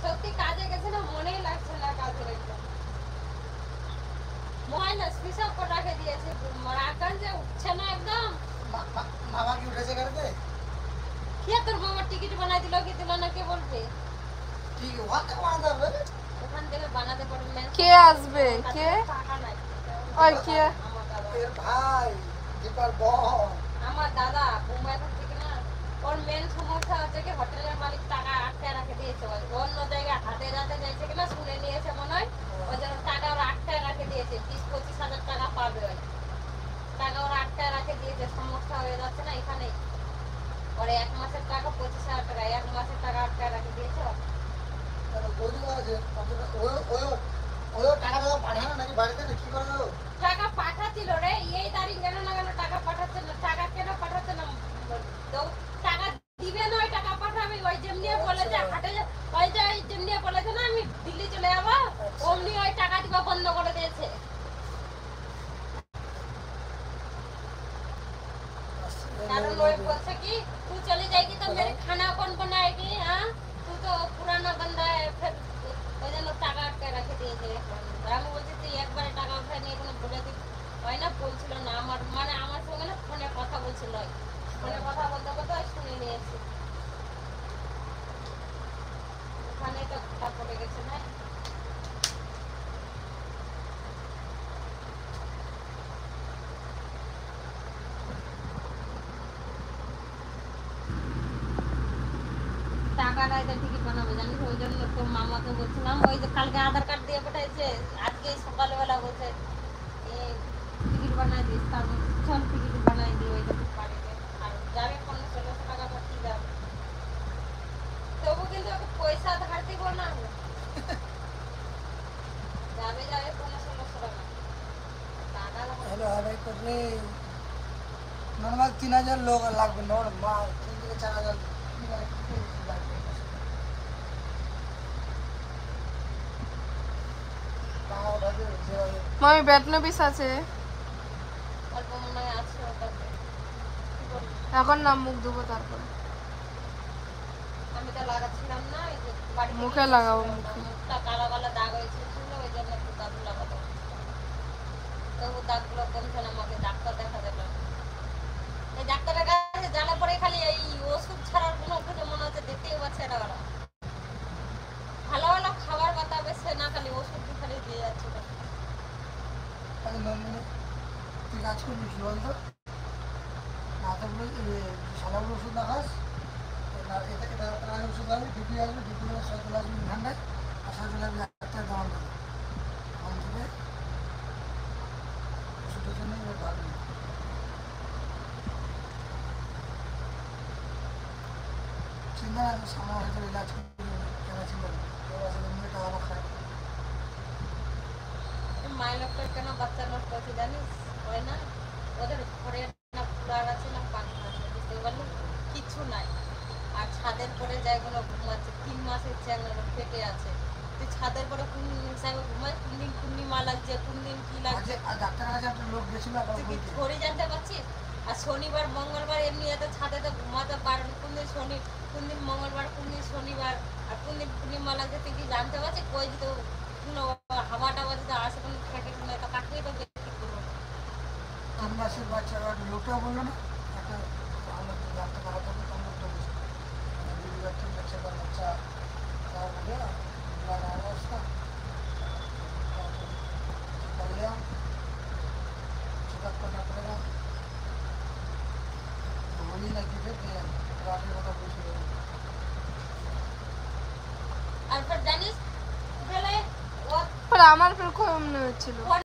সত্যি কাজে গেছে না, মনেই লাগছে না কাজের একদম। মোবাইল সুইচ অফ করে রেখে দিয়েছে, রাখান যে উঠছে না একদম। মামা কি উঠেছে গাড়িতে? কে তোর মামার টিকিট বানাই দিল কি দিল না কে বলবে? ঠিক ওখান থেকে বানাতে হবে। ওখান থেকে বানাতে পারবে। কে আসবে? কে? টাকা নাই। ওই কে? আমার দাদা। এর ভাই দীপার বোন। আমার দাদা মুম্বাই থেকে না, ওর মেন সমস্যা হচ্ছে কি হোটেলের মালিক টাকা আটকায় রাখে দিয়েছে। অন্য জায়গায় হাতে যাতে যাইছে কিনা শুনে নিয়েছে মনে হয়, ওই জন্য টাকা ওরা আটকায় রাখে দিয়েছে। 20-25 হাজার টাকা পাবে ওই টাকা ওরা আটকায় রাখে দিয়েছে। সমস্যা হয়ে যাচ্ছে না এখানেই। ওরে 1 মাসের টাকা 25,000 টাকা, 1 মাসের টাকা আটকায় রাখে দিয়েছে। টাকা পাঠাচ্ছিল রে, এই তারিখ কেন না কেন টাকা পাঠাচ্ছে না? টাকা কেন পাঠাচ্ছে না? টাকা দিবে না, টাকা পাঠাবে। ওই যেমনি বলেছে হাটে, ওই যে যেমনি বলেছে না আমি দিল্লি চলে যাবো, অমনি ওই টাকা দিবা বন্ধ করে দিয়েছে। कारण वो बोलते कि तू चली जाएगी तो मेरे खाना कौन बनाएगी? हाँ, तू तो पुराना बंदा है। फिर वजह लोग टाका अटके रखे दिए थे। আমি বলছি তুই একবারে টাকা উঠায় নিয়ে কোনো বলে দিই হয় না, বলছিল না আমার, মানে আমার সঙ্গে না ফোনে কথা বলছিল, ফোনে কথা বলতে বলতে শুনে নিয়েছি। ওখানে তো কথা পড়ে গেছে না। টাকা নাই তো টিকিট বানাবে জানিস, ওই জন্য তোর মামাকে বলছিলাম, ওই যে কালকে আধার কার্ড দিয়ে পাঠাইছে, আজকে সকালবেলা বলছে টিকিট বানাই দিস। তার চল টিকিট বানাই দিই ওই জন্য বাড়িতে। আর যাবে 1500-1600 টাকা পাঠিয়ে যাবে, তবু কিন্তু ওকে পয়সা ধার দিব না। যাবে 1500-1600 টাকা করলে নর্মাল 3000 লোক লাগবে। নর্মাল 3 থেকে 4000 লাগবে। মামি ব্যাটনো পিস আছে অল্প মনে হয় আছে ওটাতে। এখন না, মুখ ধুবো তারপরে। আমি তো লাগাচ্ছিলাম না, এই যে বাড়ি মুখে লাগাবো। মুখে মুখটা কালা কালা দাগ হয়েছিল, ওই জন্য একটু দাগ লাগাবো। তবু দাগগুলো কমছে না, আমাকে ডাক্তার দেখা যাবে। এই ডাক্তারের কাছে জানার পরে খালি এই ওষুধ ছাড়ার কোনো কিছু মনে হচ্ছে দেখতেই পাচ্ছে না। ওরা ভালো ভালো খাবার বাতাবে, সে না খালি ওষুধ খালি দিয়ে যাচ্ছে। তুই কাজ করবি কি বলতো, সাদাগুলো ওষুধ না খাস, ওষুধ আসবে, ডিপি আসবে, ডিপি চলে আসবে ঠান্ডায়, আর চলে আসবে ডাক্তার দাম দেবে কম থেকে ওষুধের জন্য ভালো। চিন্তা না, সামনে হয়তো ইলাজ করবে, কেন চিন্তা করবে, টাকা না খায়। মায়ের লোকটা কেন বাচ্চা নষ্ট হচ্ছে জানিস? হয় না, ওদের ঘরে না কুলার আছে না পাখা আছে, বুঝতে পারলি? কিছু নাই। আর ছাদের পরে যায় কোনো ঘুমাচ্ছে, 3 মাসের চ্যাংড়া পেটে আছে। তুই ছাদের পরে কোন হিসাবে ঘুমায়? কোন দিন পূর্ণিমা লাগছে, কোন দিন কি লাগছে, তুই কি থরি জানতে পারছিস? আর শনিবার মঙ্গলবার এমনি এত ছাদে তো ঘুমাতে পারেন। কোন দিন কোন দিন মঙ্গলবার, কোন দিন শনিবার, আর কোন দিন পূর্ণিমা লাগছে তুই কি জানতে পারছিস? কই দিত হাওয়া টাওয়া যদি আসে কোনো থাকে শুনে তো কাটলেই তো বেশি করবো। 3 মাসের বাচ্চা লোকটা বললো না, একটা ভালো ডাক্তার খারাপ হবে, তখন লোকটা বলছে 2 বাচ্চা বাচ্চা অবস্থা চেকআপ করনা পড়েगा, होली लगी थे रात में पूछ रहे। আর জানিস গেলে ও আমার ফের খুব মনে হচ্ছিল।